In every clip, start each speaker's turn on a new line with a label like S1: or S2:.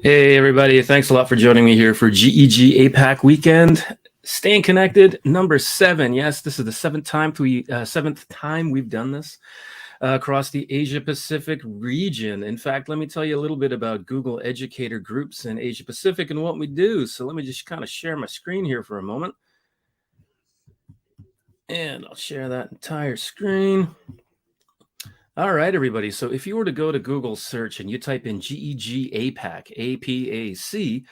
S1: Hey, everybody. Thanks a lot for joining me here for GEG APAC weekend. Staying connected, number 7. Yes, this is the seventh time we've done this across the Asia Pacific region. In fact, let me tell you a little bit about Google Educator Groups in Asia Pacific and what we do. So let me just kind of share my screen here for a moment. And I'll share that entire screen. All right, everybody. So if you were to go to Google search and you type in GEG APAC, APAC,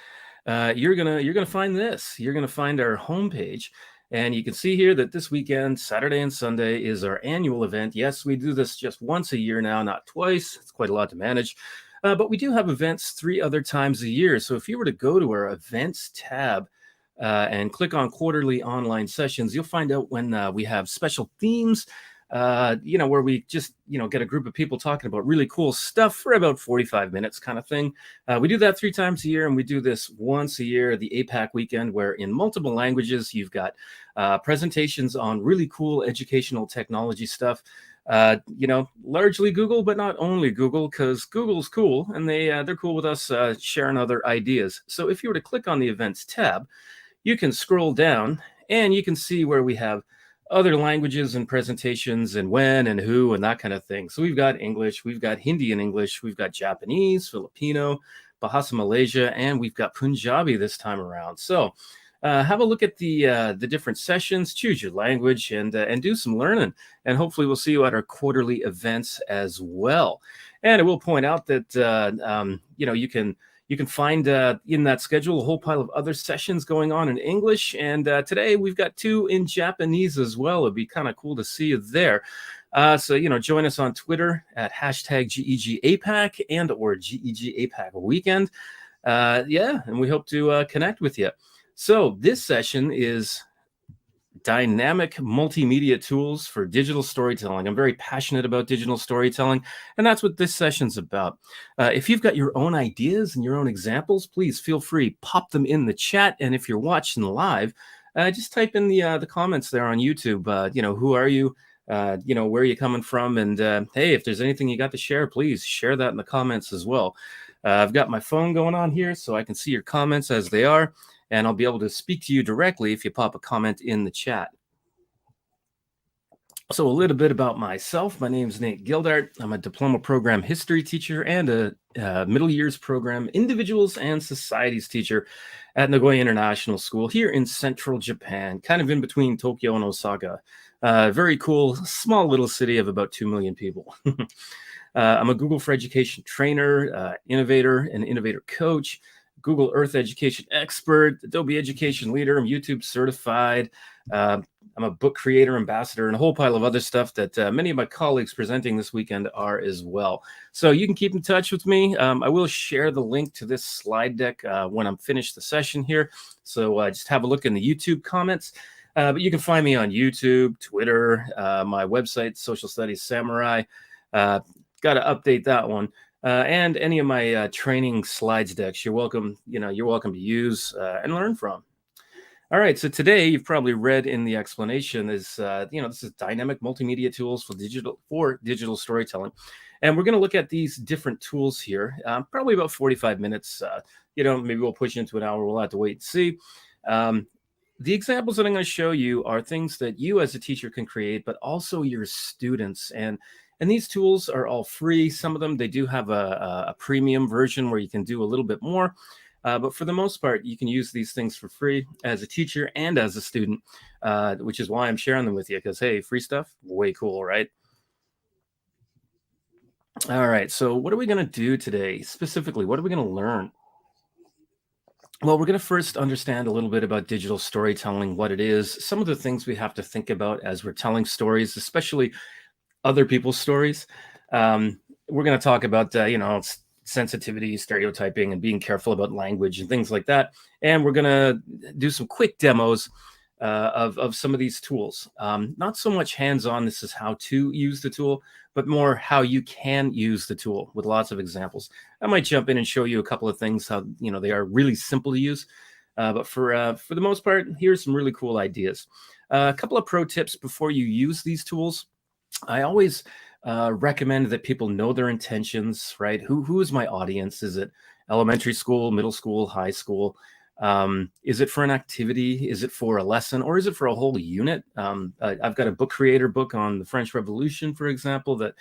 S1: you're gonna find this. You're gonna find our homepage, and you can see here that this weekend, Saturday and Sunday, is our annual event. Yes, we do this just once a year now, not twice. It's quite a lot to manage, but we do have events 3 other times a year. So if you were to go to our events tab and click on quarterly online sessions, you'll find out when we have special themes. Where we just, get a group of people talking about really cool stuff for about 45 minutes kind of thing. We do that 3 times a year, and we do this once a year, the APAC weekend, where in multiple languages, you've got presentations on really cool educational technology stuff. Largely Google, but not only Google, because Google's cool, and they're cool with us sharing other ideas. So if you were to click on the events tab, you can scroll down, and you can see where we have other languages and presentations and when and who and that kind of thing. So we've got English, we've got Hindi and English, we've got Japanese, Filipino, Bahasa Malaysia, and we've got Punjabi this time around. So have a look at the different sessions, choose your language, and do some learning. And hopefully we'll see you at our quarterly events as well. And I will point out that you can find in that schedule a whole pile of other sessions going on in English. And today we've got 2 in Japanese as well. It'd be kind of cool to see you there. So join us on Twitter at #GEGAPAC and/or GEGAPAC weekend. And we hope to connect with you. So this session is dynamic multimedia tools for digital storytelling. I'm very passionate about digital storytelling, and that's what this session's about. If you've got your own ideas and your own examples, please feel free, pop them in the chat. And if you're watching live, just type in the comments there on YouTube. Who are you? Where are you coming from? And hey, if there's anything you got to share, please share that in the comments as well. I've got my phone going on here so I can see your comments as they are, and I'll be able to speak to you directly if you pop a comment in the chat. So a little bit about myself. My name is Nate Gildart. I'm a diploma program history teacher and a middle years program individuals and societies teacher at Nagoya International School here in central Japan, kind of in between Tokyo and Osaka. Very cool, small little city of about 2 million people. I'm a Google for Education trainer, innovator, and innovator coach, Google Earth education expert, Adobe education leader. I'm YouTube certified. I'm a book creator, ambassador, and a whole pile of other stuff that many of my colleagues presenting this weekend are as well. So you can keep in touch with me. I will share the link to this slide deck when I'm finished the session here. So just have a look in the YouTube comments. But you can find me on YouTube, Twitter, my website, Social Studies Samurai. Got to update that one. And any of my training slides decks, you're welcome to use and learn from. All right, so today you've probably read in the explanation is, this is dynamic multimedia tools for digital storytelling. And we're going to look at these different tools here, probably about 45 minutes. Maybe we'll push into an hour. We'll have to wait and see. The examples that I'm going to show you are things that you as a teacher can create, but also your students. And these tools are all free. Some of them, they do have a premium version where you can do a little bit more. But for the most part, you can use these things for free as a teacher and as a student, which is why I'm sharing them with you, because, hey, free stuff, way cool, right? All right, so what are we going to do today? Specifically, what are we going to learn? Well, we're going to first understand a little bit about digital storytelling, what it is, some of the things we have to think about as we're telling stories, especially other people's stories. We're going to talk about, sensitivity, stereotyping, and being careful about language and things like that. And we're going to do some quick demos of some of these tools. Not so much hands-on, this is how to use the tool, but more how you can use the tool with lots of examples. I might jump in and show you a couple of things, how they are really simple to use. But for the most part, here's some really cool ideas. A couple of pro tips before you use these tools. I always recommend that people know their intentions, right? Who is my audience? Is it elementary school, middle school, high school? Is it for an activity? Is it for a lesson? Or is it for a whole unit? I've got a book creator book on the French Revolution, for example, that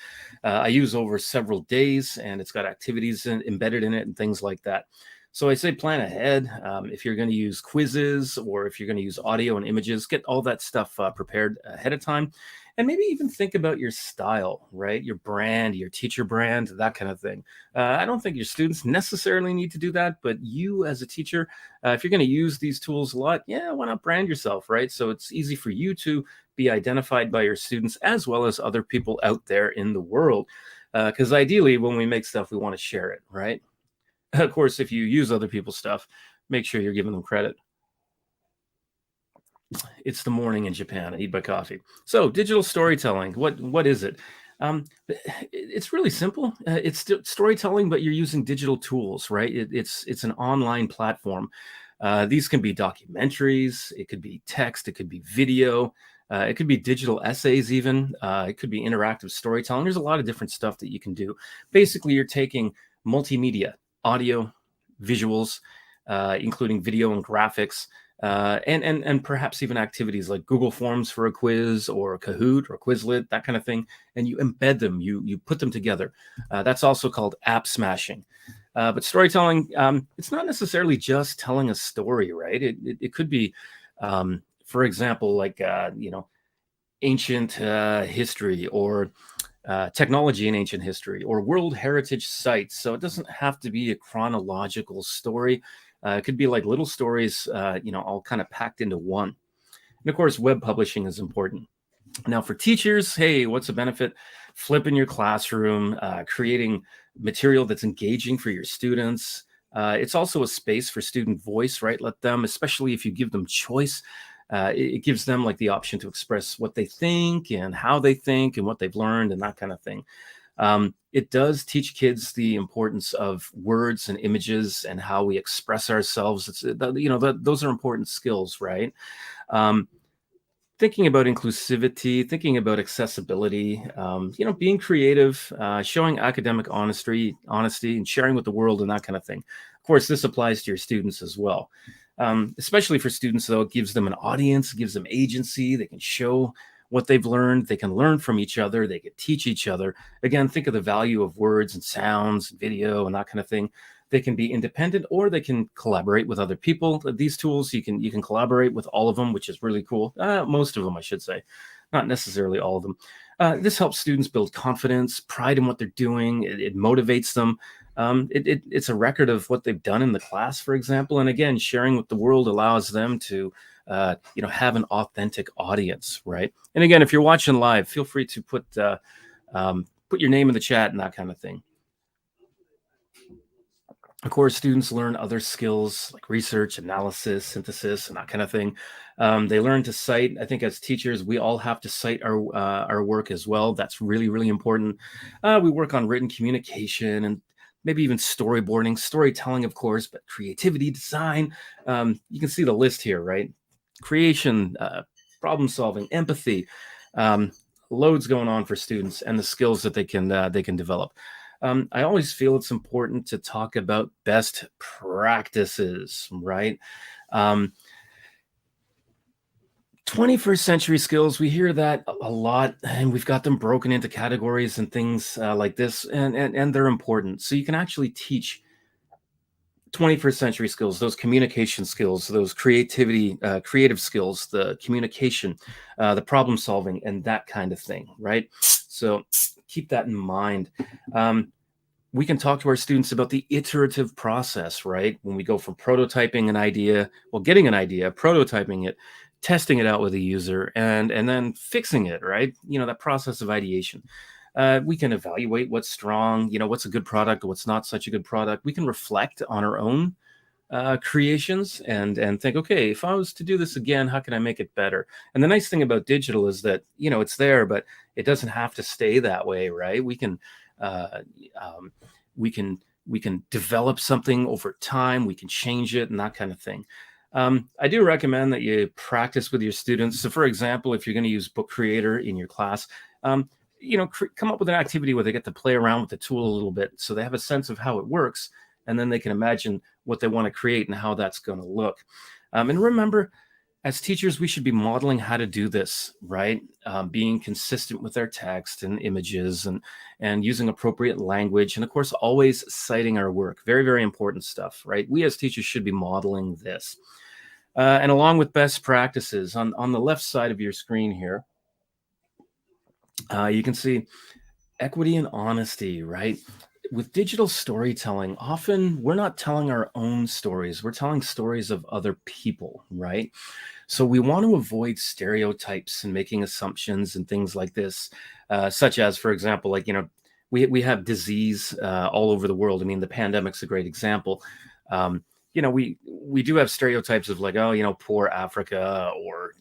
S1: I use over several days, and it's got activities embedded in it and things like that. So I say plan ahead. If you're going to use quizzes or if you're going to use audio and images, get all that stuff prepared ahead of time. And maybe even think about your style, right? Your brand, your teacher brand, that kind of thing. I don't think your students necessarily need to do that, but you as a teacher, if you're going to use these tools a lot, yeah, why not brand yourself, right? So it's easy for you to be identified by your students as well as other people out there in the world. Because ideally, when we make stuff, we want to share it, right? Of course, if you use other people's stuff, make sure you're giving them credit. It's the morning in Japan. I need my coffee. So, digital storytelling. What is it? It's really simple. It's storytelling, but you're using digital tools, right? It's an online platform. These can be documentaries. It could be text. It could be video. It could be digital essays, even. It could be interactive storytelling. There's a lot of different stuff that you can do. Basically, you're taking multimedia, audio, visuals, including video and graphics, and perhaps even activities like Google Forms for a quiz or Kahoot or Quizlet, that kind of thing, and you embed them, you put them together. That's also called app smashing. But storytelling, it's not necessarily just telling a story, right? It could be, for example, like ancient history or technology in ancient history or world heritage sites. So it doesn't have to be a chronological story. It could be like little stories, all kind of packed into one. And of course, web publishing is important. Now, for teachers, hey, what's the benefit? Flipping your classroom, creating material that's engaging for your students. It's also a space for student voice, right? Let them, especially if you give them choice, it gives them like the option to express what they think and how they think and what they've learned and that kind of thing. It does teach kids the importance of words and images and how we express ourselves. Those are important skills, right? Um, Thinking about inclusivity, thinking about accessibility, being creative, showing academic honesty, and sharing with the world and that kind of thing. Of course, this applies to your students as well. Especially for students, though, it gives them an audience, gives them agency. They can show what they've learned. They can learn from each other. They can teach each other. Again, think of the value of words and sounds, video, and that kind of thing. They can be independent or they can collaborate with other people. These tools, you can collaborate with all of them, which is really cool. Most of them, I should say, not necessarily all of them. This helps students build confidence, pride in what they're doing. It motivates them. It's a record of what they've done in the class, for example. And again, sharing with the world allows them to, have an authentic audience, right? And again, if you're watching live, feel free to put your name in the chat and that kind of thing. Of course, students learn other skills like research, analysis, synthesis, and that kind of thing. They learn to cite. I think as teachers, we all have to cite our work as well. That's really, really important. We work on written communication and maybe even storyboarding, storytelling, of course, but creativity, design. You can see the list here, right? Creation, problem solving, empathy. Loads going on for students and the skills that they can develop. I always feel it's important to talk about best practices, right? 21st century skills, we hear that a lot, and we've got them broken into categories and things like this, and they're important. So you can actually teach 21st century skills, those communication skills, those creative skills, the communication, the problem solving, and that kind of thing, right? So keep that in mind. We can talk to our students about the iterative process, right? When we go from prototyping an idea, getting an idea, prototyping it, testing it out with a user, and then fixing it, right? That process of ideation. We can evaluate what's strong, what's a good product, what's not such a good product. We can reflect on our own creations and think, okay, if I was to do this again, how can I make it better? And the nice thing about digital is that it's there, but it doesn't have to stay that way, right? We can we can develop something over time. We can change it and that kind of thing. I do recommend that you practice with your students. So, for example, if you're going to use Book Creator in your class, come up with an activity where they get to play around with the tool a little bit, so they have a sense of how it works, and then they can imagine what they want to create and how that's going to look. And remember, as teachers, we should be modeling how to do this, right? Being consistent with our text and images, and using appropriate language, and of course, always citing our work. Very, very important stuff, right? We as teachers should be modeling this. And along with best practices, on the left side of your screen here, you can see equity and honesty, right? With digital storytelling, often we're not telling our own stories, we're telling stories of other people, right? So we want to avoid stereotypes and making assumptions and things like this, such as, for example, like, we have disease all over the world. I mean, the pandemic's a great example. We do have stereotypes of, like, oh, poor Africa, or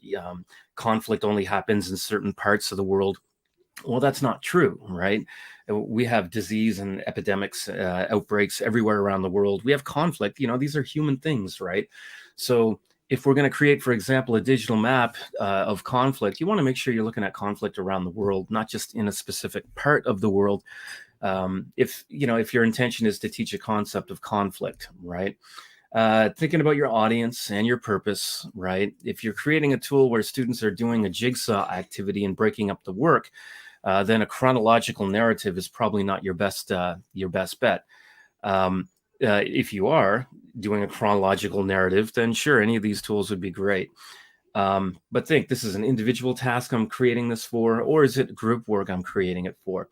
S1: conflict only happens in certain parts of the world. Well, that's not true, right? We have disease and epidemics, outbreaks everywhere around the world. We have conflict. These are human things, right? So if we're going to create, for example, a digital map of conflict, you want to make sure you're looking at conflict around the world, not just in a specific part of the world. If your intention is to teach a concept of conflict, right? Thinking about your audience and your purpose, right? If you're creating a tool where students are doing a jigsaw activity and breaking up the work, then a chronological narrative is probably not your best bet. If you are doing a chronological narrative, then sure, any of these tools would be great. But think, this is an individual task I'm creating this for, or is it group work I'm creating it for?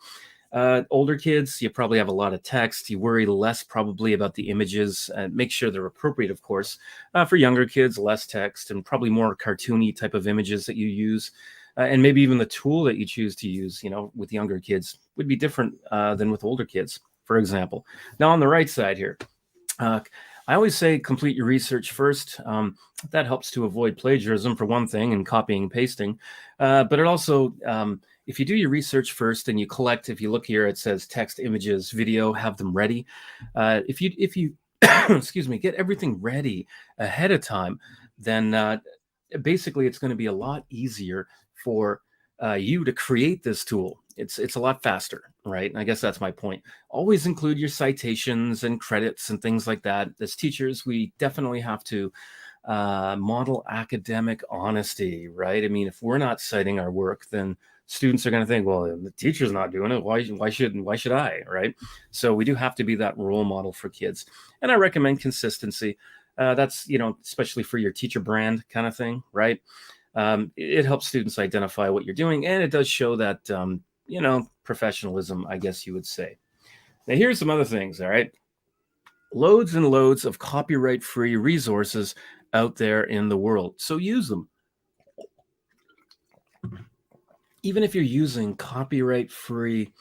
S1: Older kids, you probably have a lot of text. You worry less probably about the images, and make sure they're appropriate, of course. For younger kids, less text and probably more cartoony type of images that you use. And maybe even the tool that you choose to use, with younger kids would be different than with older kids, for example. Now, on the right side here, I always say complete your research first. That helps to avoid plagiarism, for one thing, and copying and pasting. But it also, if you do your research first and you collect, if you look here, it says text, images, video, have them ready. If you excuse me, get everything ready ahead of time, then basically it's going to be a lot easier for you to create this tool. It's a lot faster, right? And I guess that's my point. Always include your citations and credits and things like that. As teachers, we definitely have to model academic honesty, right? I mean, if we're not citing our work, then students are going to think, well, the teacher's not doing it. Why should I, right? So we do have to be that role model for kids. And I recommend consistency. That's, especially for your teacher brand kind of thing, right? It helps students identify what you're doing, and it does show that, professionalism, I guess you would say. Now, here's some other things, all right? Loads and loads of copyright-free resources out there in the world, so use them. Even if you're using copyright-free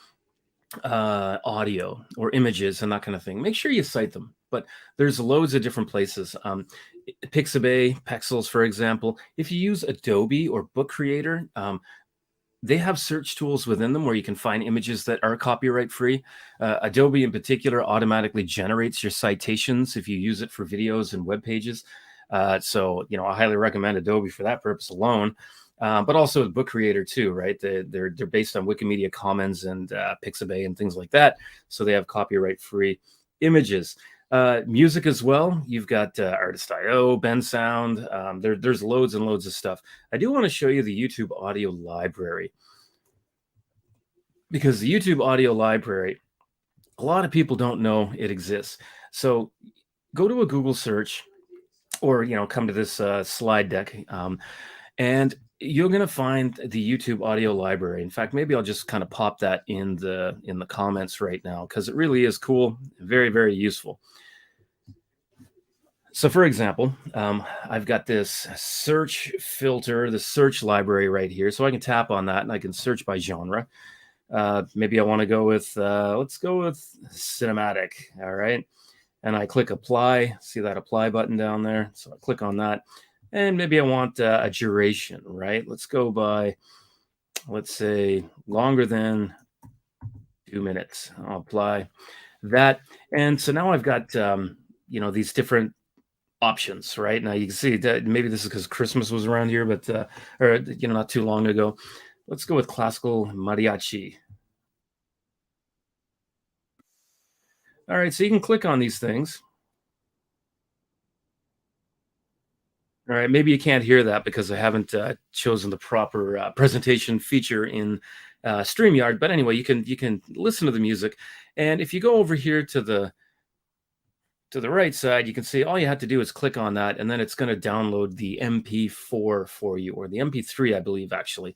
S1: audio or images and that kind of thing, make sure you cite them. But there's loads of different places. Pixabay, Pexels, for example. If you use Adobe or Book Creator, they have search tools within them where you can find images that are copyright free. Adobe in particular automatically generates your citations if you use it for videos and web pages. So, I highly recommend Adobe for that purpose alone. But also Book Creator too, right? They're based on Wikimedia Commons and Pixabay and things like that. So they have copyright free images. Music as well. You've got Artist.io, Bensound. There's loads and loads of stuff. I do want to show you the YouTube audio library, because the YouTube audio library, a lot of people don't know it exists. So go to a Google search, or come to this slide deck, and you're going to find the YouTube audio library. In fact, maybe I'll just kind of pop that in the comments right now, because it really is cool, very, very useful. So for example, I've got this search filter, the search library right here. So I can tap on that and I can search by genre. Maybe I want to go with, let's go with cinematic. All right. And I click apply, see that apply button down there. So I click on that. And maybe I want a duration, right? Let's go by, let's say, longer than 2 minutes. I'll apply that. And so now I've got, these different options, right? Now you can see that maybe this is because Christmas was around here, but or not too long ago. Let's go with classical mariachi. All right, so you can click on these things. All right, maybe you can't hear that because I haven't chosen the proper presentation feature in StreamYard. But anyway, you can listen to the music, and if you go over here to the right side, you can see all you have to do is click on that, and then it's going to download the MP4 for you, or the MP3, I believe, actually.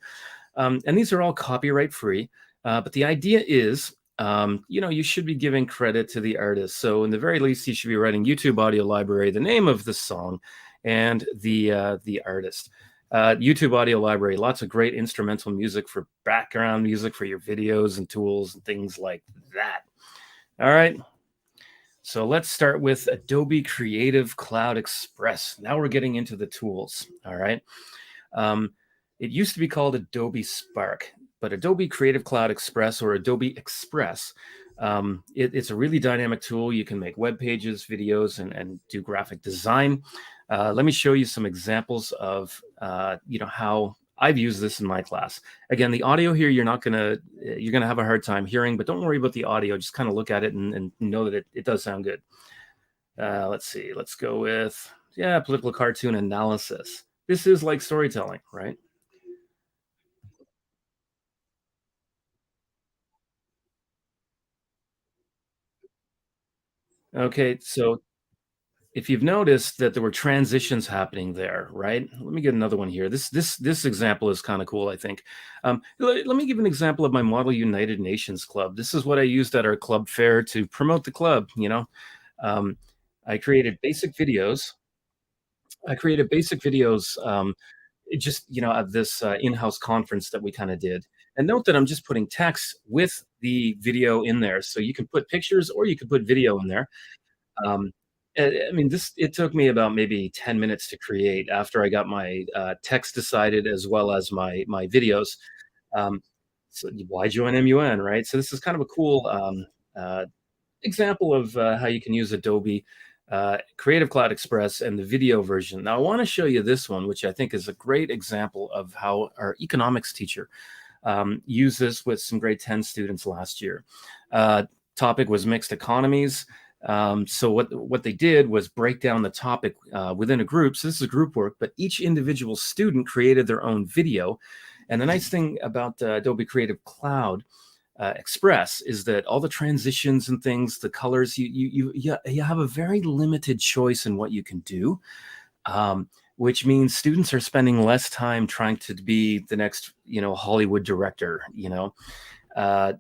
S1: And these are all copyright free. But the idea is, you should be giving credit to the artist. So, in the very least, you should be writing YouTube audio library, the name of the song, and the artist. YouTube audio library, lots of great instrumental music for background music for your videos and tools and things like that. All right. So let's start with Adobe Creative Cloud Express. Now we're getting into the tools. All right. Um, it used to be called Adobe Spark, but Adobe Creative Cloud Express, or Adobe Express, it's a really dynamic tool. You can make web pages, videos, and do graphic design. Let me show you some examples of how I've used this in my class. Again, the audio here you're gonna have a hard time hearing, but don't worry about the audio. Just kind of look at it and know that it does sound good. Let's see. Let's go with political cartoon analysis. This is like storytelling, right? Okay, so if you've noticed that there were transitions happening there, right? Let me get another one here. This example is kind of cool, I think. Let me give an example of my Model United Nations Club. This is what I used at our club fair to promote the club. Um, I created basic videos. I created basic videos. It just at this in-house conference that we kind of did. And note that I'm just putting text with the video in there, so you can put pictures or you can put video in there. um, I mean, it took me about maybe 10 minutes to create after I got my text decided as well as my videos. Um, so why join MUN, right? So this is kind of a cool uh, example of how you can use Adobe Creative Cloud Express and the video version. Now, I want to show you this one, which I think is a great example of how our economics teacher used this with some grade 10 students last year. Topic was mixed economies. So what they did was break down the topic within a group. So this is group work, but each individual student created their own video. And the nice thing about Adobe Creative Cloud Express is that all the transitions and things, the colors, you have a very limited choice in what you can do, which means students are spending less time trying to be the next Hollywood director. Uh,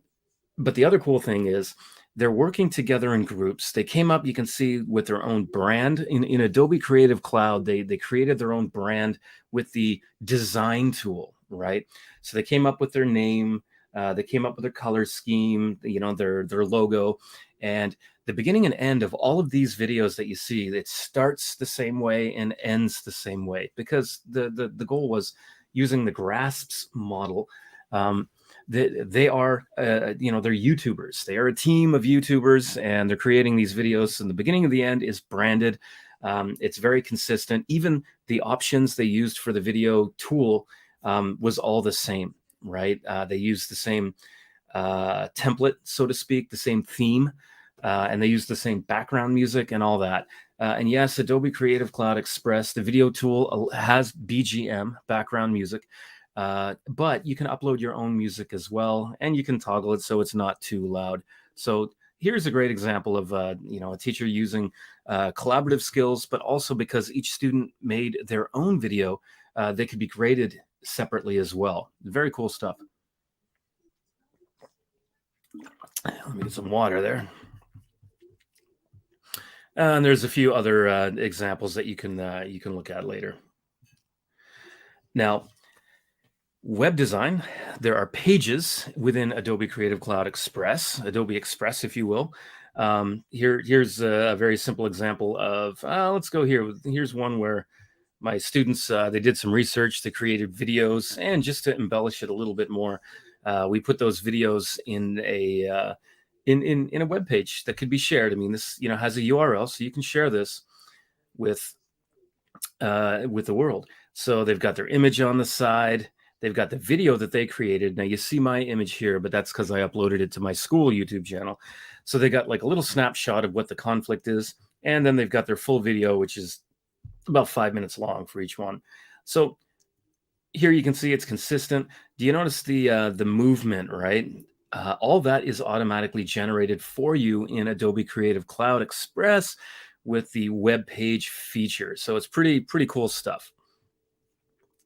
S1: but the other cool thing is they're working together in groups. They came up, you can see, with their own brand in Adobe Creative Cloud. They created their own brand with the design tool, right? So they came up with their name. They came up with their color scheme, their logo, and the beginning and end of all of these videos that you see, it starts the same way and ends the same way because the goal was using the grasps model. Um, they are they're YouTubers. They are a team of YouTubers, and they're creating these videos, and the beginning of the end is branded. It's very consistent. Even the options they used for the video tool was all the same, right? They used the same template, so to speak, the same theme, and they use the same background music and all that. And yes, Adobe Creative Cloud Express, the video tool, has BGM, background music, but you can upload your own music as well, and you can toggle it so it's not too loud. So here's a great example of a teacher using collaborative skills, but also because each student made their own video, they could be graded separately as well. Very cool stuff. Let me get some water there. And there's a few other examples that you can look at later. Now, web design, there are pages within Adobe Creative Cloud Express, Adobe Express, if you will. Here's a very simple example of, let's go here. Here's one where my students, they did some research, they created videos, and just to embellish it a little bit more, we put those videos in a web page that could be shared. I mean, this has a URL, so you can share this with the world. So they've got their image on the side. They've got the video that they created. Now you see my image here, but that's because I uploaded it to my school YouTube channel. So they got like a little snapshot of what the conflict is. And then they've got their full video, which is about 5 minutes long for each one. So here you can see it's consistent. Do you notice the movement, right? All that is automatically generated for you in Adobe Creative Cloud Express with the web page feature. So it's pretty cool stuff.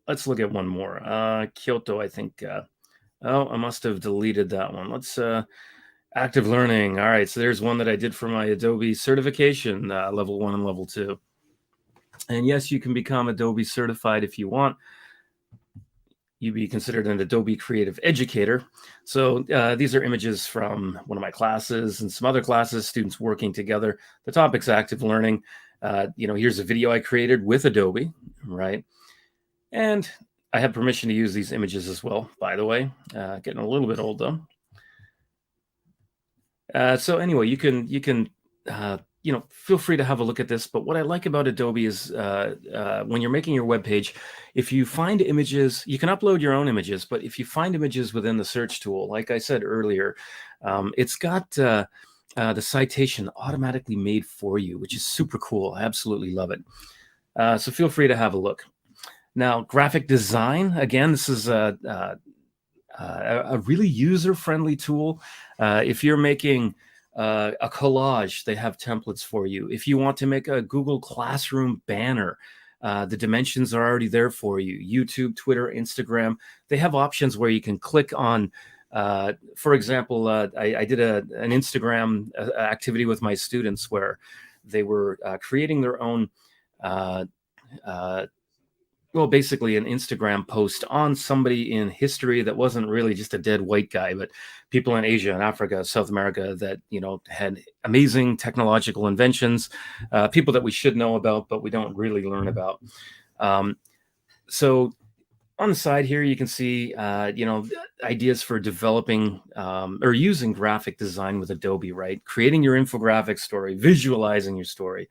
S1: Let's look at one more. Kyoto, I think. Oh, I must have deleted that one. Let's active learning. All right, so there's one that I did for my Adobe certification, level 1 and level 2. And yes, you can become Adobe certified if you want. You'd be considered an Adobe Creative Educator. So these are images from one of my classes and some other classes, students working together. The topic's active learning. Here's a video I created with Adobe, right? And I have permission to use these images as well, by the way. Getting a little bit old though. So anyway, you can feel free to have a look at this. But what I like about Adobe is when you're making your web page, if you find images, you can upload your own images. But if you find images within the search tool, like I said earlier, it's got the citation automatically made for you, which is super cool. I absolutely love it. So feel free to have a look. Now, graphic design, again, this is a really user-friendly tool. If you're making a collage, they have templates for you. If you want to make a Google Classroom banner, the dimensions are already there for you. YouTube, Twitter, Instagram, they have options where you can click on, for example, I did an Instagram activity with my students where they were creating their own basically an Instagram post on somebody in history that wasn't really just a dead white guy, but people in Asia and Africa, South America that, had amazing technological inventions, people that we should know about, but we don't really learn about. So on the side here, you can see, ideas for developing or using graphic design with Adobe, right? Creating your infographic story, visualizing your story.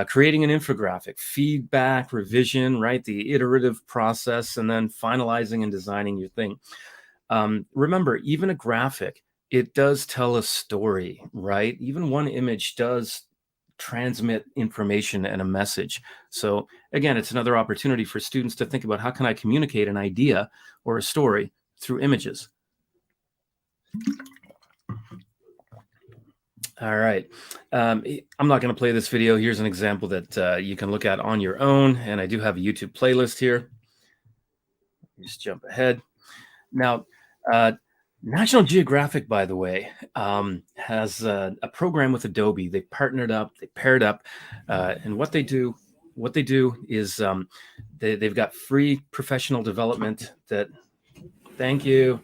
S1: Creating an infographic, feedback, revision, right? The iterative process, and then finalizing and designing your thing. Remember, even a graphic, it does tell a story, right? Even one image does transmit information and a message. So again, it's another opportunity for students to think about how can I communicate an idea or a story through images. All right. I'm not going to play this video. Here's an example that you can look at on your own. And I do have a YouTube playlist here. Just jump ahead. Now, National Geographic, by the way, has a program with Adobe. They partnered up, they paired up, and what they do is they've got free professional development that, thank you,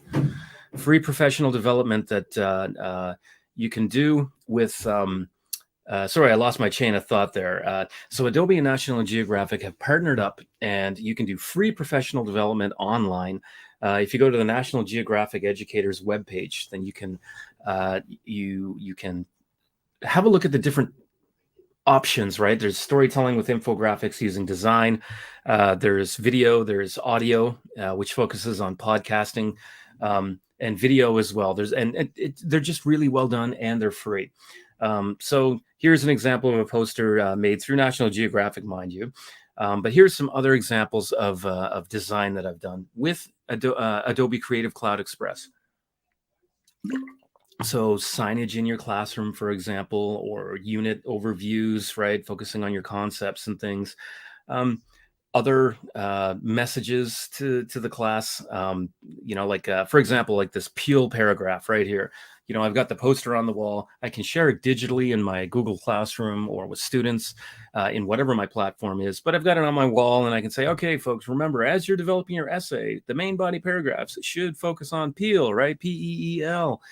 S1: free professional development that you can do with, sorry, I lost my chain of thought there. So Adobe and National Geographic have partnered up, and you can do free professional development online. If you go to the National Geographic Educators webpage, then you can you can have a look at the different options, right? There's storytelling with infographics using design. There's video, there's audio, which focuses on podcasting, and video as well. They're just really well done, and they're free. So here's an example of a poster made through National Geographic, mind you. But here's some other examples of design that I've done with Adobe Creative Cloud Express. So signage in your classroom, for example, or unit overviews, right? Focusing on your concepts and things. Other messages to the class, like, for example, like this Peel paragraph right here. I've got the poster on the wall. I can share it digitally in my Google Classroom or with students in whatever my platform is, but I've got it on my wall, and I can say, okay, folks, remember, as you're developing your essay, the main body paragraphs should focus on Peel, right? P-E-E-L,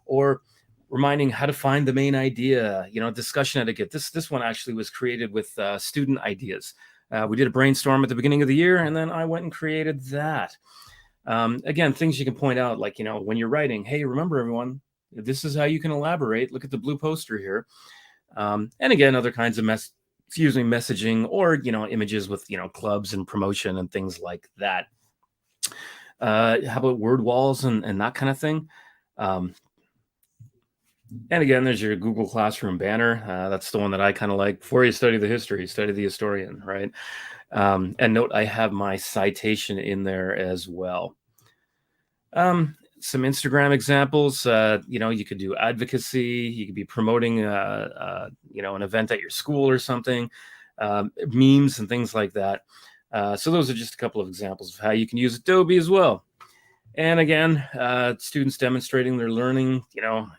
S1: or reminding how to find the main idea, discussion etiquette. This one actually was created with student ideas. We did a brainstorm at the beginning of the year, and then I went and created that. Again, things you can point out, like, when you're writing, hey, remember, everyone, this is how you can elaborate. Look at the blue poster here. And again, other kinds of messaging, or, images with, clubs and promotion and things like that. How about word walls and that kind of thing? Um, and again, there's your Google Classroom banner. That's the one that I kind of like. Before you study the history, study the historian, right? And note, I have my citation in there as well. Some Instagram examples. You could do advocacy. You could be promoting, an event at your school or something. Memes and things like that. So those are just a couple of examples of how you can use Adobe as well. And again, students demonstrating their learning.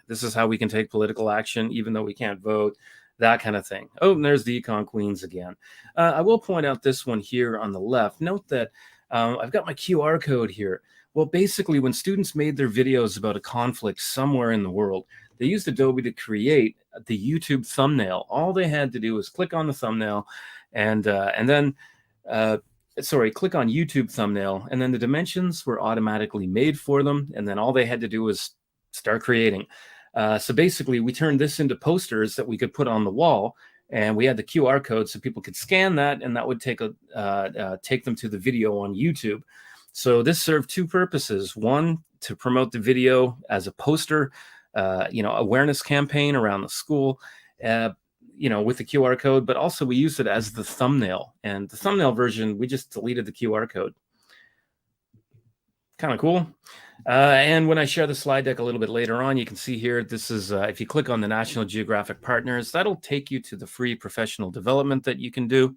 S1: This is how we can take political action, even though we can't vote. That kind of thing. Oh, and there's the Econ Queens again. I will point out this one here on the left. Note that I've got my QR code here. Well, basically, when students made their videos about a conflict somewhere in the world, they used Adobe to create the YouTube thumbnail. All they had to do was click on the thumbnail, and then click on YouTube thumbnail, and then the dimensions were automatically made for them, and then all they had to do was start creating. So basically, we turned this into posters that we could put on the wall, and we had the QR code so people could scan that, and that would take them to the video on YouTube. So this served two purposes: one, to promote the video as a poster, awareness campaign around the school, with the QR code, but also we used it as the thumbnail. And the thumbnail version, we just deleted the QR code. Kind of cool. And when I share the slide deck a little bit later on, you can see here, this is, if you click on the National Geographic Partners, that'll take you to the free professional development that you can do.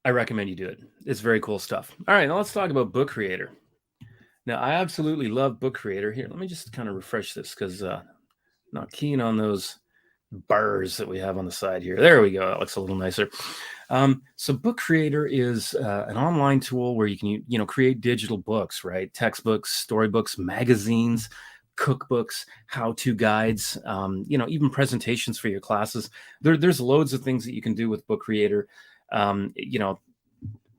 S1: I recommend you do it. It's very cool stuff. All right, now let's talk about Book Creator. Now, I absolutely love Book Creator. Here, let me just kind of refresh this because not keen on those bars that we have on the side here. There we go. That looks a little nicer. So Book Creator is an online tool where you can, create digital books, right? Textbooks, storybooks, magazines, cookbooks, how-to guides, even presentations for your classes. There's loads of things that you can do with Book Creator.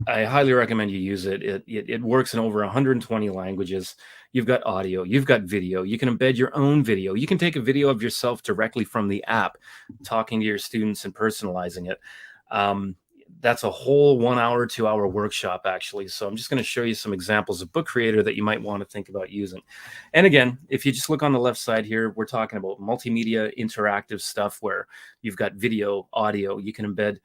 S1: I highly recommend you use it. It works in over 120 languages. You've got audio, you've got video. You can embed your own video. You can take a video of yourself directly from the app, talking to your students and personalizing it. That's a whole 1 hour, 2 hour workshop, actually. So I'm just going to show you some examples of Book Creator that you might want to think about using. And again, if you just look on the left side here, we're talking about multimedia interactive stuff where you've got video, audio. You can embed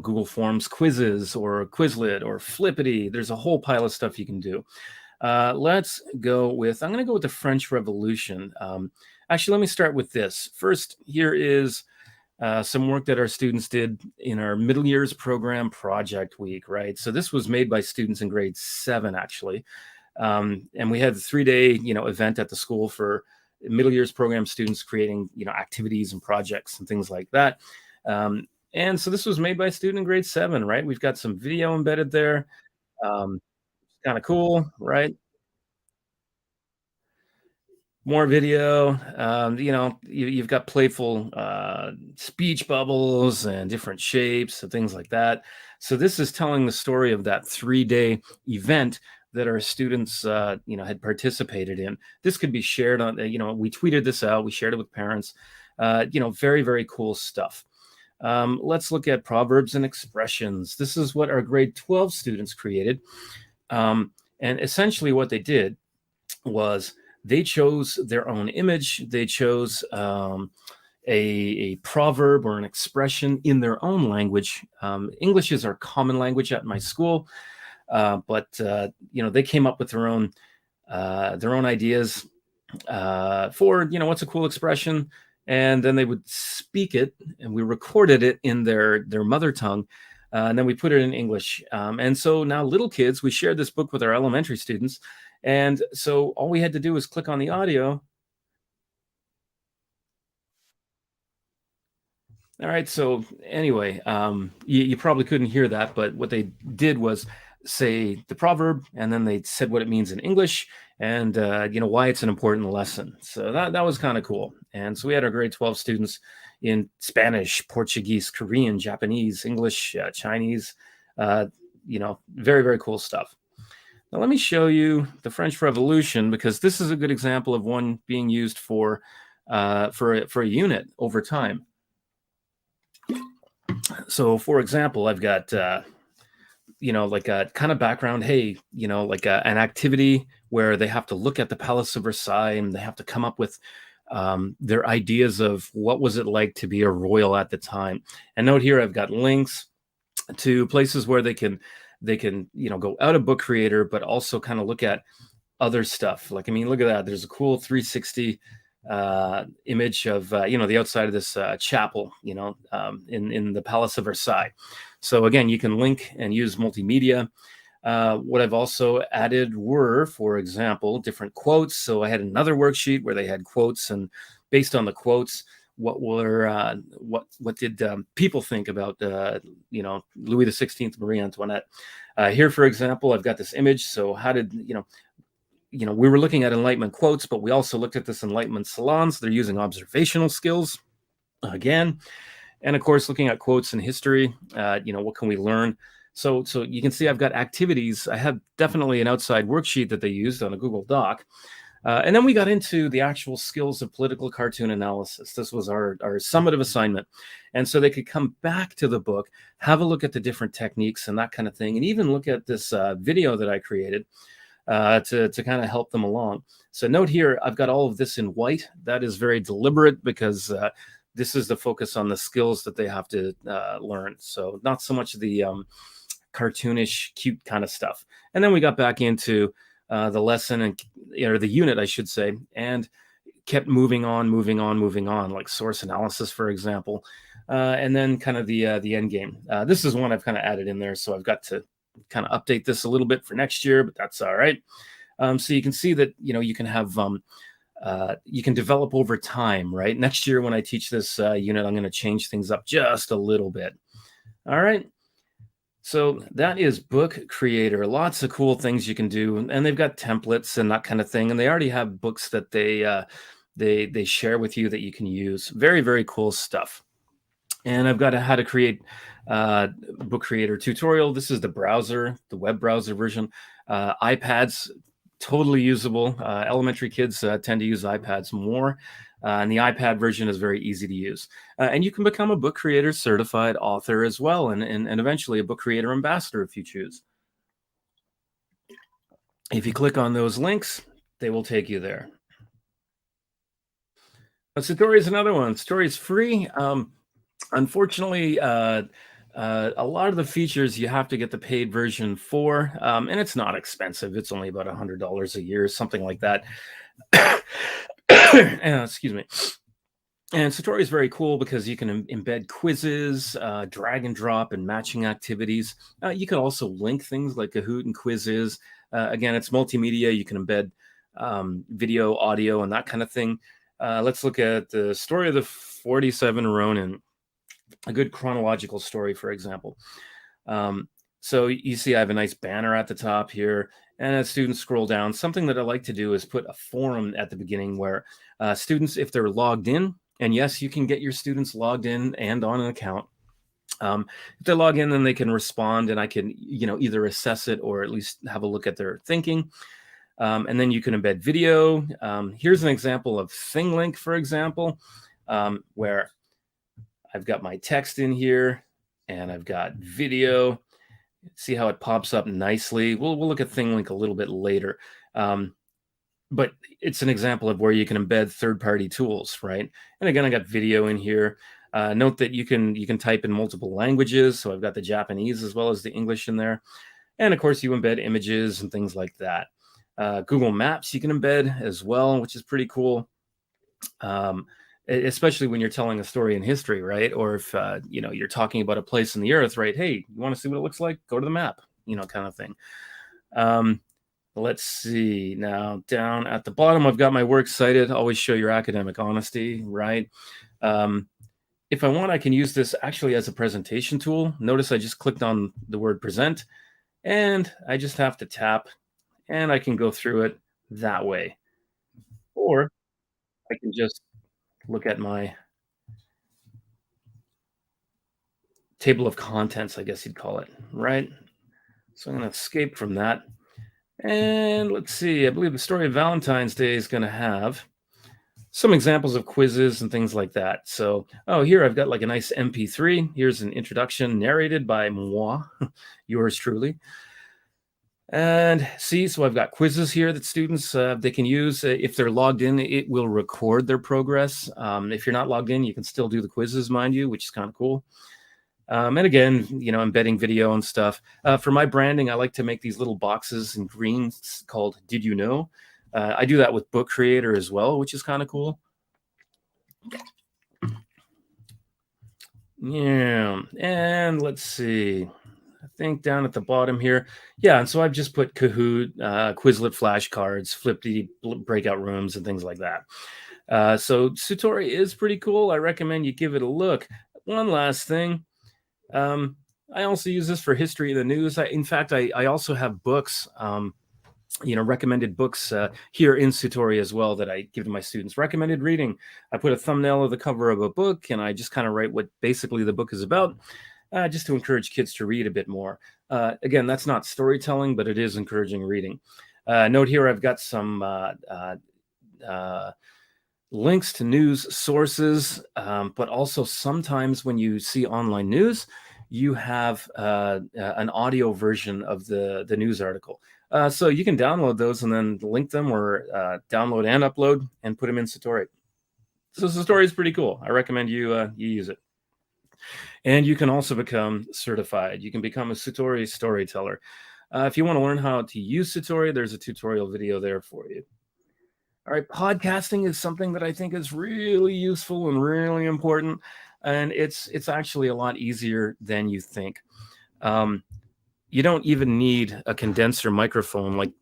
S1: Google Forms quizzes or Quizlet or Flippity. There's a whole pile of stuff you can do. I'm going to go with the French Revolution. Actually, let me start with this. First, here is some work that our students did in our middle years program project week, right? So this was made by students in grade 7, actually. And we had a 3-day, event at the school for middle years program students creating, activities and projects and things like that. And so this was made by a student in grade 7, right? We've got some video embedded there. Kind of cool, right? More video. You've got playful speech bubbles and different shapes and things like that. So this is telling the story of that 3-day event that our students, had participated in. This could be shared on, we tweeted this out. We shared it with parents. Very, very cool stuff. Let's look at proverbs and expressions. This is what our grade 12 students created. And essentially what they did was they chose their own image. They chose a proverb or an expression in their own language. English is our common language at my school, but they came up with their own ideas for what's a cool expression. And then they would speak it, and we recorded it in their mother tongue, and then we put it in English. And so now little kids, we shared this book with our elementary students, and so all we had to do was click on the audio. All right, so anyway, you probably couldn't hear that, but what they did was say the proverb, and then they said what it means in English, and why it's an important lesson. So that was kind of cool. And so we had our grade 12 students in Spanish, Portuguese, Korean, Japanese, English, Chinese. Very, very cool stuff. Now let me show you the French Revolution, because this is a good example of one being used for a unit over time. So, for example, I've got like a kind of background. Hey, like an activity where they have to look at the Palace of Versailles and they have to come up with their ideas of what was it like to be a royal at the time. And note here, I've got links to places where they can go out of Book Creator, but also kind of look at other stuff. Like, I mean, look at that. There's a cool 360 image of the outside of this chapel, in the Palace of Versailles. So again, you can link and use multimedia. What I've also added were, for example, different quotes. So I had another worksheet where they had quotes, and based on the quotes, what did people think about Louis XVI, Marie Antoinette? Here, for example, I've got this image. So how did we were looking at Enlightenment quotes, but we also looked at this Enlightenment salons. They're using observational skills again, and of course, looking at quotes in history. What can we learn? So you can see I've got activities. I have definitely an outside worksheet that they used on a Google Doc. And then we got into the actual skills of political cartoon analysis. This was our summative assignment. And so they could come back to the book, have a look at the different techniques and that kind of thing, and even look at this video that I created to kind of help them along. So note here, I've got all of this in white. That is very deliberate because this is the focus on the skills that they have to learn. So not so much the cartoonish, cute kind of stuff. And then we got back into the lesson or the unit, I should say, and kept moving on, like source analysis, for example, and then kind of the end game. This is one I've kind of added in there, so I've got to kind of update this a little bit for next year, but that's all right. So you can see that you can have you can develop over time, right? Next year when I teach this unit, I'm going to change things up just a little bit. All right. So that is Book Creator. Lots of cool things you can do, and they've got templates and that kind of thing. And they already have books that they share with you that you can use. Very, very cool stuff. And I've got a how to create Book Creator tutorial. This is the browser, the web browser version. iPads, totally usable. Elementary kids tend to use iPads more. And the iPad version is very easy to use. And you can become a Book Creator certified author as well, and eventually a Book Creator ambassador if you choose. If you click on those links, they will take you there. Satori is another one. Satori is free. Unfortunately, a lot of the features you have to get the paid version for, and it's not expensive. It's only about $100 a year, something like that. Excuse me. And Satori is very cool because you can embed quizzes, drag and drop, and matching activities. You can also link things like Kahoot and quizzes. Again, it's multimedia. You can embed video, audio, and that kind of thing. Let's look at the story of the 47 Ronin, a good chronological story, for example. So you see I have a nice banner at the top here, and as students scroll down, something that I like to do is put a forum at the beginning where students, if they're logged in, and yes, you can get your students logged in and on an account. If they log in, then they can respond, and I can either assess it or at least have a look at their thinking. And then you can embed video. Here's an example of ThingLink, for example, where I've got my text in here and I've got video. See how it pops up nicely. We'll look at ThingLink a little bit later. But it's an example of where you can embed third-party tools, right? And again, I got video in here. Note that you can type in multiple languages. So I've got the Japanese as well as the English in there. And of course, you embed images and things like that. Google Maps you can embed as well, which is pretty cool. Especially when you're telling a story in history, right? Or if you're talking about a place in the earth, right? Hey, you want to see what it looks like? Go to the map, kind of thing. Let's see. Now, down at the bottom, I've got my works cited. Always show your academic honesty, right? If I want, I can use this actually as a presentation tool. Notice I just clicked on the word present, and I just have to tap, and I can go through it that way. Or I can just look at my table of contents, I guess you'd call it, right? So I'm going to escape from that. And let's see, I believe the story of Valentine's Day is going to have some examples of quizzes and things like that. So, oh, here I've got like a nice MP3. Here's an introduction narrated by moi, yours truly. And see, so I've got quizzes here that students they can use. If they're logged in, it will record their progress. If you're not logged in, you can still do the quizzes, mind you, which is kind of cool. And again, embedding video and stuff. For my branding, I like to make these little boxes in green called Did You Know? I do that with Book Creator as well, which is kind of cool. Yeah, and let's see. I think down at the bottom here. Yeah, and so I've just put Kahoot, Quizlet flashcards, Flippy breakout rooms, and things like that. So Satori is pretty cool. I recommend you give it a look. One last thing. I also use this for history of the news. In fact, I also have books, recommended books here in Satori as well that I give to my students. Recommended reading. I put a thumbnail of the cover of a book, and I just kind of write what basically the book is about, just to encourage kids to read a bit more. Again, that's not storytelling, but it is encouraging reading. Note here, I've got some links to news sources, but also sometimes when you see online news, you have an audio version of the news article. So you can download those and then link them, or download and upload and put them in Satori. So Satori is pretty cool. I recommend you use it. And you can also become certified. You can become a Satori storyteller. If you want to learn how to use Satori, there's a tutorial video there for you. All right, podcasting is something that I think is really useful and really important, and it's actually a lot easier than you think. You don't even need a condenser microphone like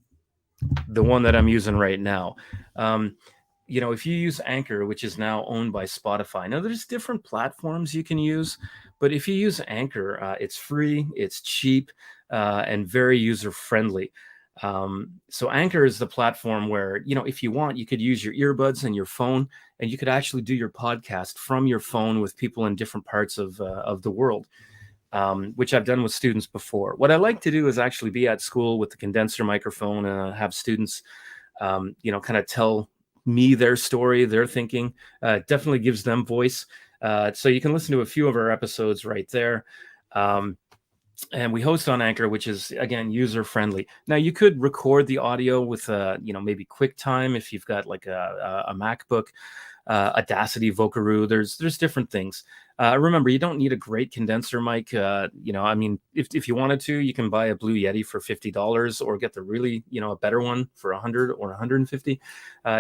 S1: the one that I'm using right now. If you use Anchor, which is now owned by Spotify, now there's different platforms you can use, but if you use Anchor, it's free, it's cheap, and very user friendly. So Anchor is the platform where, if you want, you could use your earbuds and your phone, and you could actually do your podcast from your phone with people in different parts of the world, which I've done with students before. What I like to do is actually be at school with the condenser microphone and have students, kind of tell me their story, their thinking. Definitely gives them voice. So you can listen to a few of our episodes right there. And we host on Anchor, which is, again, user friendly. Now you could record the audio with maybe QuickTime if you've got like a MacBook, Audacity, Vocaroo. There's different things. Remember, you don't need a great condenser mic. If you wanted to, you can buy a Blue Yeti for $50, or get the really, a better one for $100 or $150.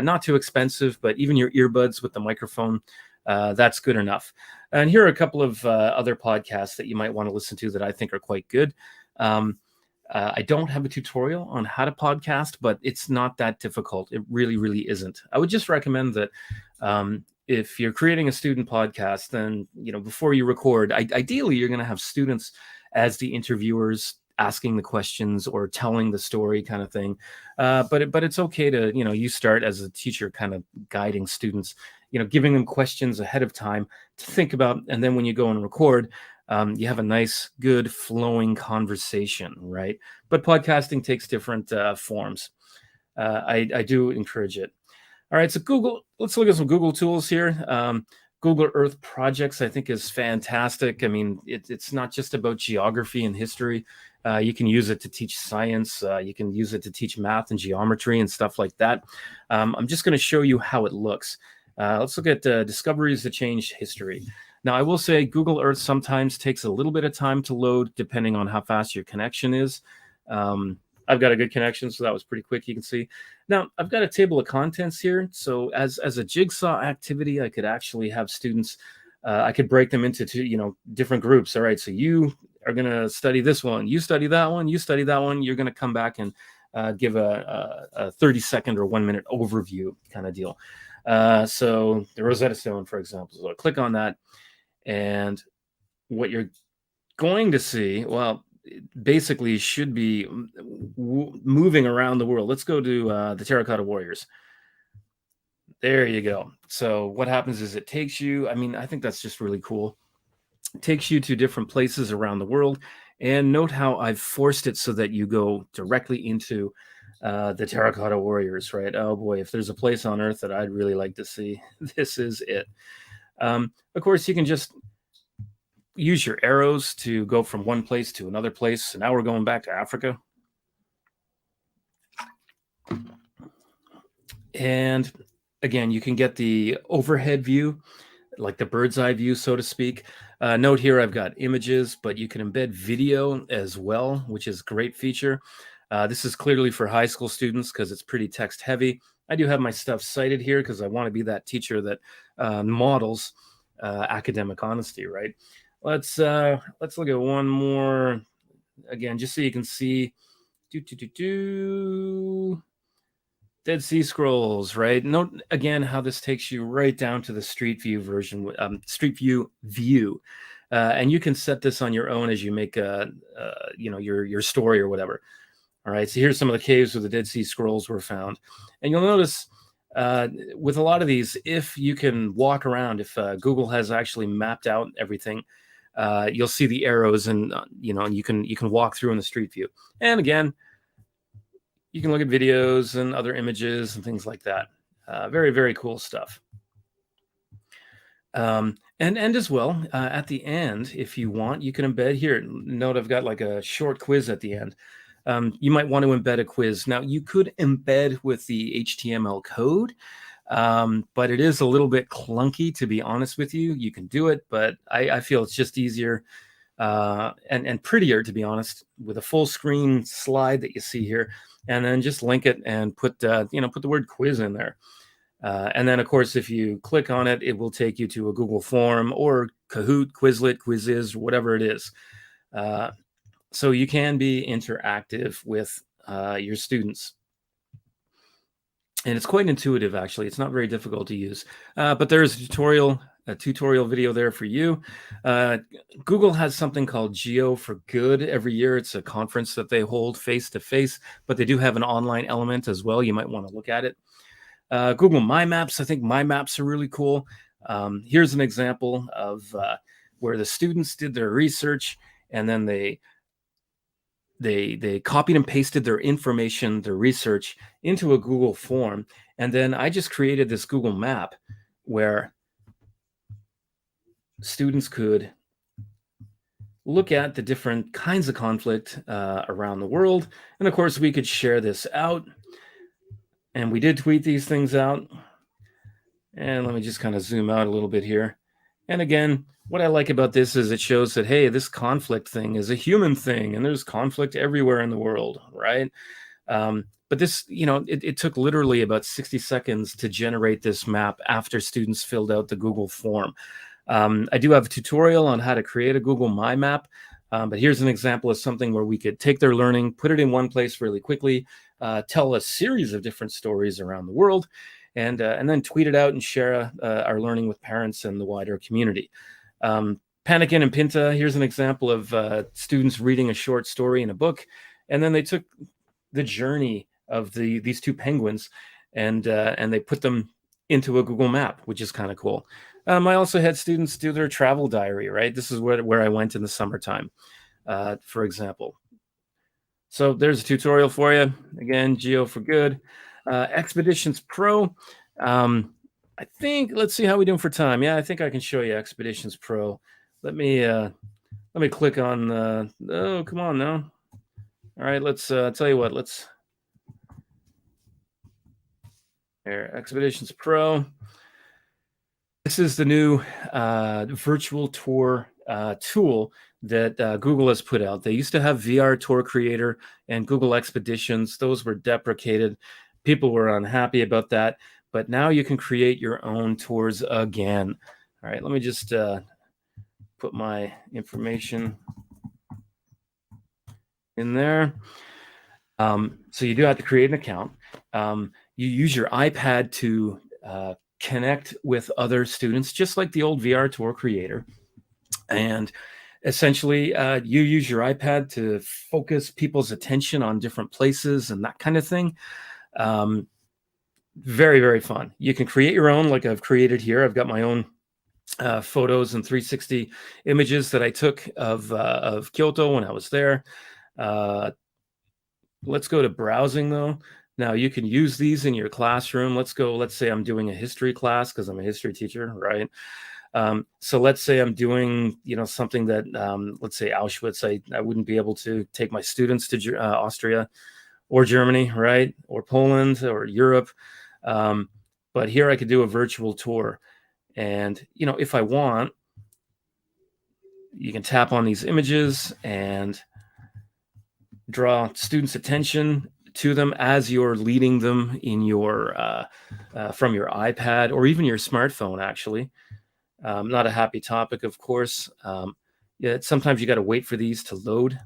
S1: Not too expensive, but even your earbuds with the microphone, that's good enough. And here are a couple of other podcasts that you might want to listen to that I think are quite good. I don't have a tutorial on how to podcast, but it's not that difficult. It really, really isn't. I would just recommend that if you're creating a student podcast, then, before you record, ideally you're going to have students as the interviewers, asking the questions or telling the story kind of thing. But it's okay to, you start as a teacher kind of guiding students, giving them questions ahead of time to think about. And then when you go and record, you have a nice, good, flowing conversation, right? But podcasting takes different forms. I do encourage it. All right, so let's look at some Google tools here. Google Earth Projects, I think, is fantastic. I mean, it's not just about geography and history. You can use it to teach science. You can use it to teach math and geometry and stuff like that. I'm just going to show you how it looks. Let's look at discoveries that change history. Now, I will say Google Earth sometimes takes a little bit of time to load, depending on how fast your connection is. I've got a good connection, so that was pretty quick, you can see. Now, I've got a table of contents here. So as a jigsaw activity, I could actually have students, I could break them into two, different groups. All right, so you are going to study this one, you study that one, you study that one. You're going to come back and give a 30-second or 1-minute overview kind of deal. So the Rosetta Stone, for example. So I'll click on that, and what you're going to see, well, basically should be moving around the world. Let's go to the Terracotta Warriors. There you go. So what happens is it takes you, I think that's just really cool. It takes you to different places around the world. And note how I've forced it so that you go directly into the terracotta warriors, right? Oh boy, if there's a place on Earth that I'd really like to see, this is it. Of course, you can just use your arrows to go from one place to another place. So now we're going back to Africa. And again, you can get the overhead view, like the bird's eye view, so to speak. Note here, I've got images, but you can embed video as well, which is a great feature. This is clearly for high school students because it's pretty text heavy. I do have my stuff cited here because I want to be that teacher that models academic honesty, right? Let's look at one more again, just so you can see. Dead Sea Scrolls, right? Note again how this takes you right down to the Street View version, Street View view, and you can set this on your own as you make your story or whatever. All right, so here's some of the caves where the Dead Sea Scrolls were found, and you'll notice with a lot of these, if you can walk around, if Google has actually mapped out everything, you'll see the arrows, and and you can walk through in the Street View, and again, you can look at videos and other images and things like that. Very, very cool stuff. And as well, at the end, if you want, you can embed here. Note I've got like a short quiz at the end. You might want to embed a quiz. Now, you could embed with the HTML code, but it is a little bit clunky, to be honest with you. You can do it, but I feel it's just easier and prettier, to be honest, with a full screen slide that you see here, and then just link it and put the word quiz in there. And then, of course, if you click on it, it will take you to a Google form or Kahoot, Quizlet, Quizzes, whatever it is. So you can be interactive with your students. And it's quite intuitive, actually. It's not very difficult to use. But there's a tutorial video there for you. Google has something called Geo for Good every year. It's a conference that they hold face-to-face, but they do have an online element as well. You might want to look at it. Google My Maps. I think My Maps are really cool. Here's an example of where the students did their research, and then they copied and pasted their information, their research, into a Google form. And then I just created this Google map where students could look at the different kinds of conflict around the world. And of course, we could share this out. And we did tweet these things out. And let me just kind of zoom out a little bit here. And again, what I like about this is it shows that, hey, this conflict thing is a human thing, and there's conflict everywhere in the world, right? But this, it took literally about 60 seconds to generate this map after students filled out the Google form. I do have a tutorial on how to create a Google My Map, but here's an example of something where we could take their learning, put it in one place really quickly, tell a series of different stories around the world, and then tweet it out and share our learning with parents and the wider community. Panikin and Pinta, here's an example of students reading a short story in a book, and then they took the journey of these two penguins and they put them into a Google map, which is kind of cool. I also had students do their travel diary, right? This is where I went in the summertime, for example. So there's a tutorial for you. Again, Geo for Good. Expeditions Pro. I think, let's see how we doing for time. Yeah, I think I can show you Expeditions Pro. Let me click on, oh, come on now. All right, let's tell you what, here, Expeditions Pro. This is the new virtual tour tool that Google has put out. They used to have VR Tour Creator and Google Expeditions. Those were deprecated. People were unhappy about that. But now you can create your own tours again. All right, let me just put my information in there. So you do have to create an account. You use your iPad to connect with other students, just like the old VR Tour Creator. And essentially, you use your iPad to focus people's attention on different places and that kind of thing. Very, very fun. You can create your own, like I've created here. I've got my own photos and 360 images that I took of Kyoto when I was there. Let's go to browsing though. Now you can use these in your classroom. Let's say I'm doing a history class because I'm a history teacher, right? So let's say I'm doing, something that, let's say Auschwitz, I wouldn't be able to take my students to Austria or Germany, right? Or Poland or Europe. Um, but here I could do a virtual tour. And, if I want, you can tap on these images and draw students' attention to them as you're leading them in your from your iPad or even your smartphone. Actually, not a happy topic, of course. Yeah, sometimes you got to wait for these to load.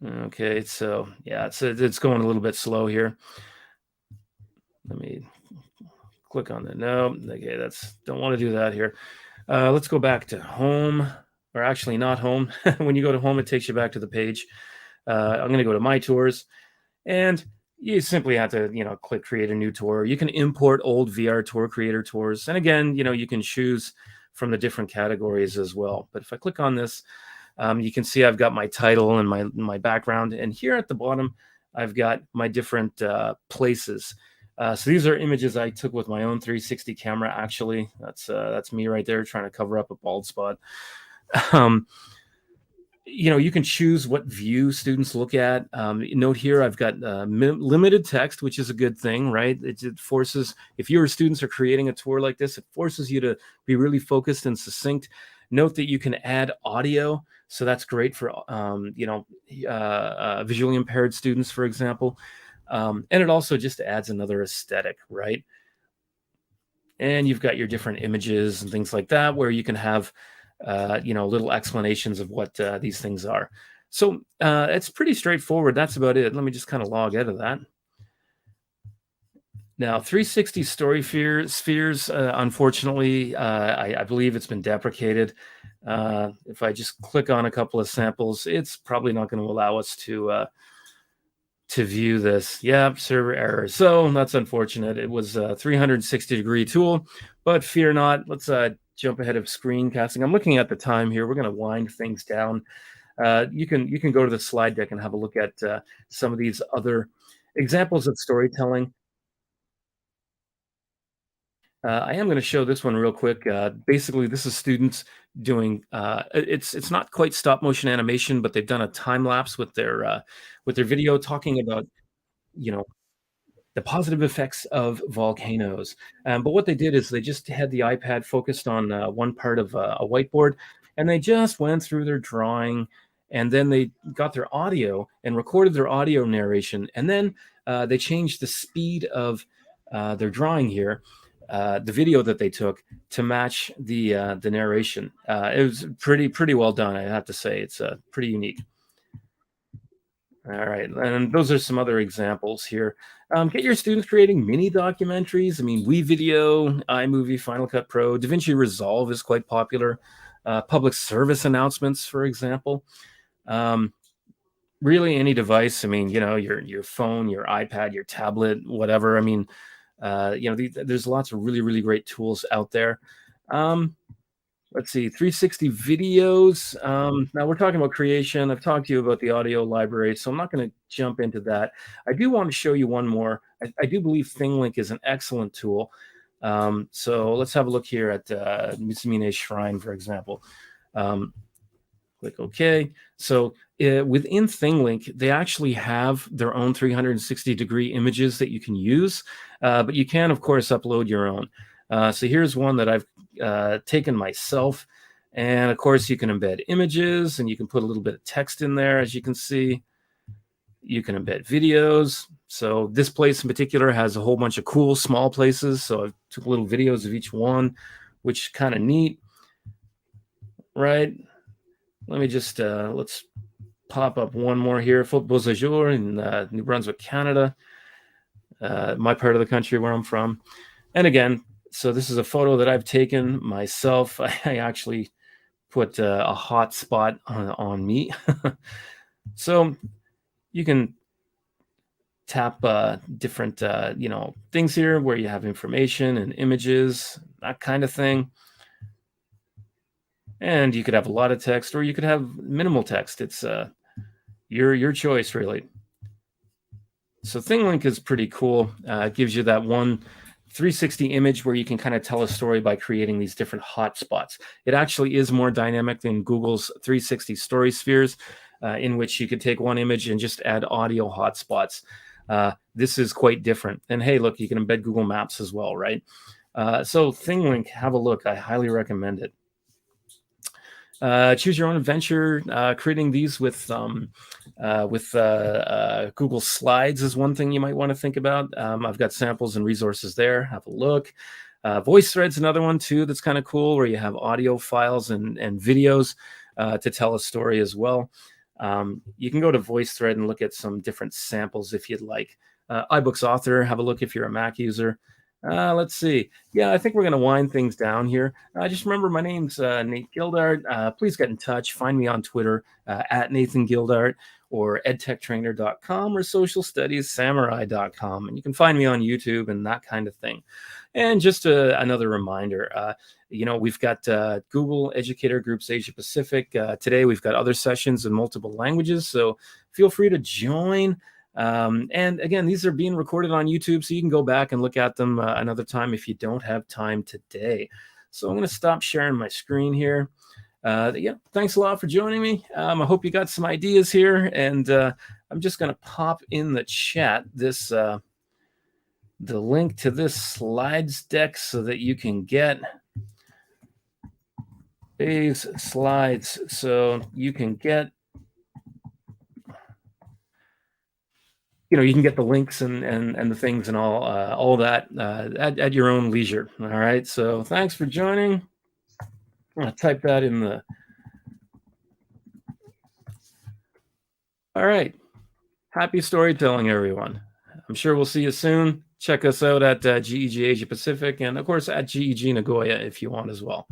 S1: Okay, so yeah, it's going a little bit slow here. Let me click on that. No, okay, that's don't want to do that here. Let's go back to home, or actually not home. When you go to home, it takes you back to the page. I'm going to go to My Tours, and you simply have to, click Create a New Tour. You can import old VR Tour Creator tours, and again, you can choose from the different categories as well. But if I click on this, you can see I've got my title and my background, and here at the bottom, I've got my different places. So these are images I took with my own 360 camera. Actually, that's me right there trying to cover up a bald spot. Um, you can choose what view students look at. Note here, I've got limited text, which is a good thing, right? It forces, if your students are creating a tour like this, it forces you to be really focused and succinct. Note that you can add audio. So that's great for, visually impaired students, for example. And it also just adds another aesthetic, right? And you've got your different images and things like that, where you can have, little explanations of what these things are. So it's pretty straightforward. That's about it. Let me just kind of log out of that. Now, 360 story spheres, unfortunately, I believe it's been deprecated. If I just click on a couple of samples, it's probably not going to allow us to view this. Yeah, server error. So that's unfortunate. It was a 360-degree tool, but fear not. Let's jump ahead of screencasting. I'm looking at the time here. We're going to wind things down. You can go to the slide deck and have a look at some of these other examples of storytelling. I am going to show this one real quick. Basically, this is students doing. It's not quite stop motion animation, but they've done a time lapse with their video talking about, you know the positive effects of volcanoes. But what they did is they just had the iPad focused on one part of a whiteboard, and they just went through their drawing, and then they got their audio and recorded their audio narration, and then they changed the speed of their drawing here, the video that they took to match the narration. It was pretty well done, I have to say. It's pretty unique. All right, and those are some other examples here. Get your students creating mini documentaries. I mean, WeVideo, iMovie, Final Cut Pro, DaVinci Resolve is quite popular. Public service announcements, for example. Um, Really, any device. I mean, your phone, your iPad, your tablet, whatever. I mean, there's lots of really great tools out there. Um, Let's see, 360 videos. Now we're talking about creation. I've talked to you about the audio library, so I'm not going to jump into that. I do want to show you one more. I do believe ThingLink is an excellent tool. So let's have a look here at Mitsumine's Shrine, for example. Um, Click OK. So within ThingLink, they actually have their own 360-degree images that you can use, but you can, of course, upload your own. So here's one that I've taken myself. And of course, you can embed images and you can put a little bit of text in there, as you can see. You can embed videos. So this place in particular has a whole bunch of cool small places. So I took little videos of each one, which is kind of neat, right? Let me just, let's pop up one more here. Beaux Jours in New Brunswick, Canada, my part of the country where I'm from. And again, so this is a photo that I've taken myself. I actually put a hot spot on me. So you can tap different, things here where you have information and images, that kind of thing. And you could have a lot of text or you could have minimal text. It's Your choice, really. So ThingLink is pretty cool. It gives you that one 360 image where you can kind of tell a story by creating these different hotspots. It actually is more dynamic than Google's 360 story spheres, in which you could take one image and just add audio hotspots. This is quite different. And hey, look, you can embed Google Maps as well, right? So ThingLink, have a look. I highly recommend it. Choose your own adventure. Creating these with Google Slides is one thing you might want to think about. I've got samples and resources there. Have a look. VoiceThread's another one too that's kind of cool, where you have audio files and videos to tell a story as well. You can go to VoiceThread and look at some different samples if you'd like. iBooks Author, have a look if you're a Mac user. Let's see. Yeah, I think we're going to wind things down here. Just remember, my name's Nate Gildart. Please get in touch. Find me on Twitter at Nathan Gildart, or edtechtrainer.com, or socialstudiessamurai.com. And you can find me on YouTube and that kind of thing. And just another reminder, we've got Google Educator Groups Asia Pacific. Today, we've got other sessions in multiple languages, so feel free to join. And again, these are being recorded on YouTube, so you can go back and look at them another time if you don't have time today. So I'm going to stop sharing my screen here. Yeah, thanks a lot for joining me. I hope you got some ideas here, and I'm just going to pop in the chat this the link to this slides deck so that you can get these slides, so you can get you can get the links and the things and all that at your own leisure. All right. So thanks for joining. I'm going to type that in the. All right. Happy storytelling, everyone. I'm sure we'll see you soon. Check us out at GEG Asia Pacific, and of course at GEG Nagoya if you want as well.